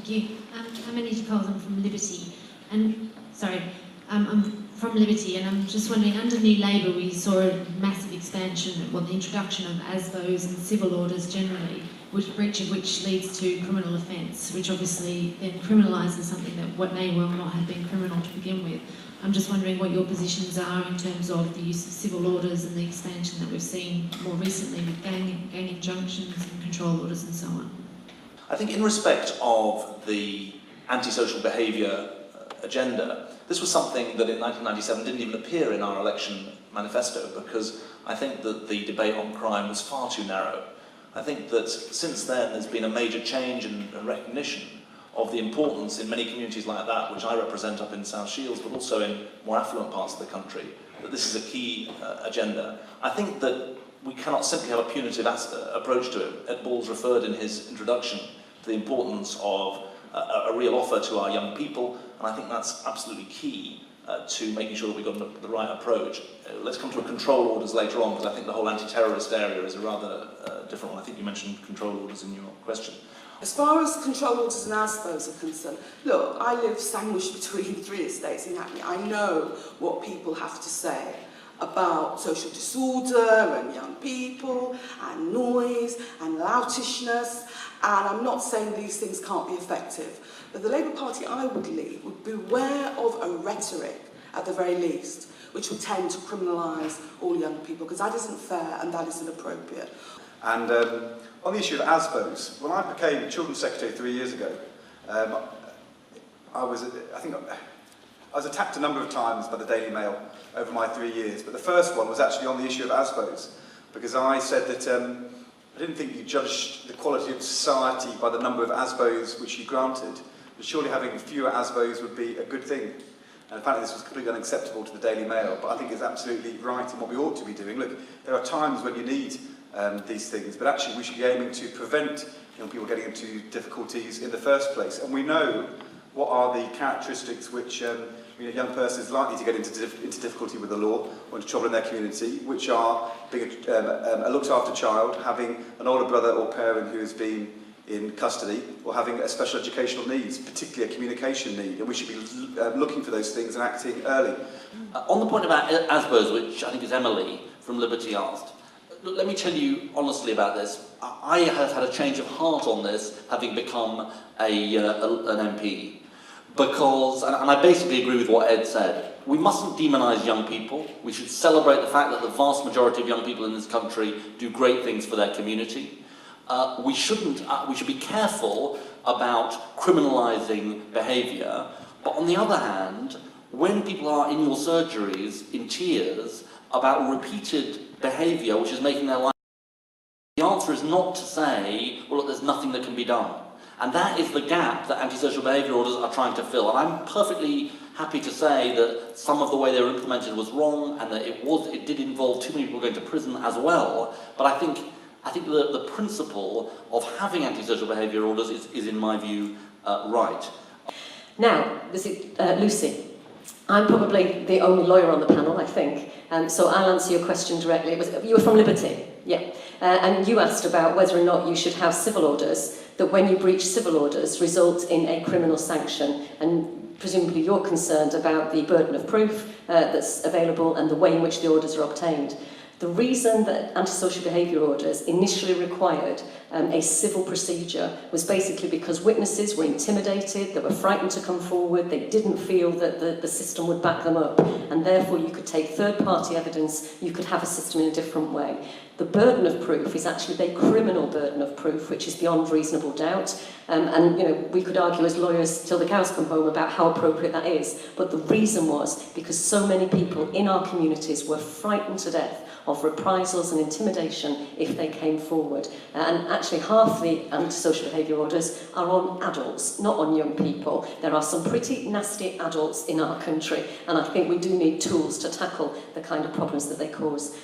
Thank you. I'm Anita Coles, I'm from Liberty. I'm from Liberty, and I'm just wondering, under New Labour we saw a massive expansion, well, the introduction of ASBOs and civil orders generally, breach of which leads to criminal offence, which obviously then criminalises something that what may well not have been criminal to begin with. I'm just wondering what your positions are in terms of the use of civil orders and the expansion that we've seen more recently with gang injunctions and control orders and so on. I think in respect of the antisocial behaviour agenda, this was something that in 1997 didn't even appear in our election manifesto, because I think that the debate on crime was far too narrow. I think that since then there's been a major change and recognition of the importance in many communities like that, which I represent up in South Shields, but also in more affluent parts of the country, that this is a key agenda. I think that we cannot simply have a punitive approach to it. Ed Balls referred in his introduction to the importance of a real offer to our young people, and I think that's absolutely key to making sure that we've got the right approach. Let's come to control orders later on, because I think the whole anti-terrorist area is a rather different one. I think you mentioned control orders in your question. As far as control orders and ASBOs are concerned, look, I live sandwiched between 3 estates in Hackney. I know what people have to say about social disorder and young people and noise and loutishness, and I'm not saying these things can't be effective, but the Labour Party I would lead would beware of a rhetoric at the very least which would tend to criminalise all young people, because that isn't fair and that isn't appropriate. And on the issue of ASBOs, when I became Children's Secretary 3 years ago, I was attacked a number of times by the Daily Mail over my 3 years, but the first one was actually on the issue of ASBOs, because I said that I didn't think you judged the quality of society by the number of ASBOs which you granted, but surely having fewer ASBOs would be a good thing. And apparently this was completely unacceptable to the Daily Mail, but I think it's absolutely right in what we ought to be doing. Look, there are times when you need these things, but actually we should be aiming to prevent young people getting into difficulties in the first place. And we know what are the characteristics which a young person is likely to get into difficulty with the law or into trouble in their community, which are being a looked-after child, having an older brother or parent who has been in custody, or having a special educational needs, particularly a communication need, and we should be looking for those things and acting early. On the point about ASBOs, which I think is Emily from Liberty asked, look, let me tell you honestly about this. I have had a change of heart on this, having become an MP. Because, and I basically agree with what Ed said, we mustn't demonise young people. We should celebrate the fact that the vast majority of young people in this country do great things for their community. We should be careful about criminalising behaviour, but on the other hand, when people are in your surgeries in tears about repeated behaviour which is making their life, the answer is not to say, well, look, there's nothing that can be done. And that is the gap that antisocial behaviour orders are trying to fill. And I'm perfectly happy to say that some of the way they were implemented was wrong, and that it did involve too many people going to prison as well. But I think the principle of having antisocial behaviour orders is in my view, right. Now, Lucy. I'm probably the only lawyer on the panel, I think, so I'll answer your question directly. You were from Liberty, yeah, and you asked about whether or not you should have civil orders, that when you breach civil orders result in a criminal sanction, and presumably you're concerned about the burden of proof that's available and the way in which the orders are obtained. The reason that antisocial behaviour orders initially required a civil procedure was basically because witnesses were intimidated, they were frightened to come forward, they didn't feel that the system would back them up, and therefore you could take third-party evidence, you could have a system in a different way. The burden of proof is actually the criminal burden of proof, which is beyond reasonable doubt. And we could argue as lawyers till the cows come home about how appropriate that is. But the reason was because so many people in our communities were frightened to death of reprisals and intimidation if they came forward. And actually half the antisocial behaviour orders are on adults, not on young people. There are some pretty nasty adults in our country, and I think we do need tools to tackle the kind of problems that they cause.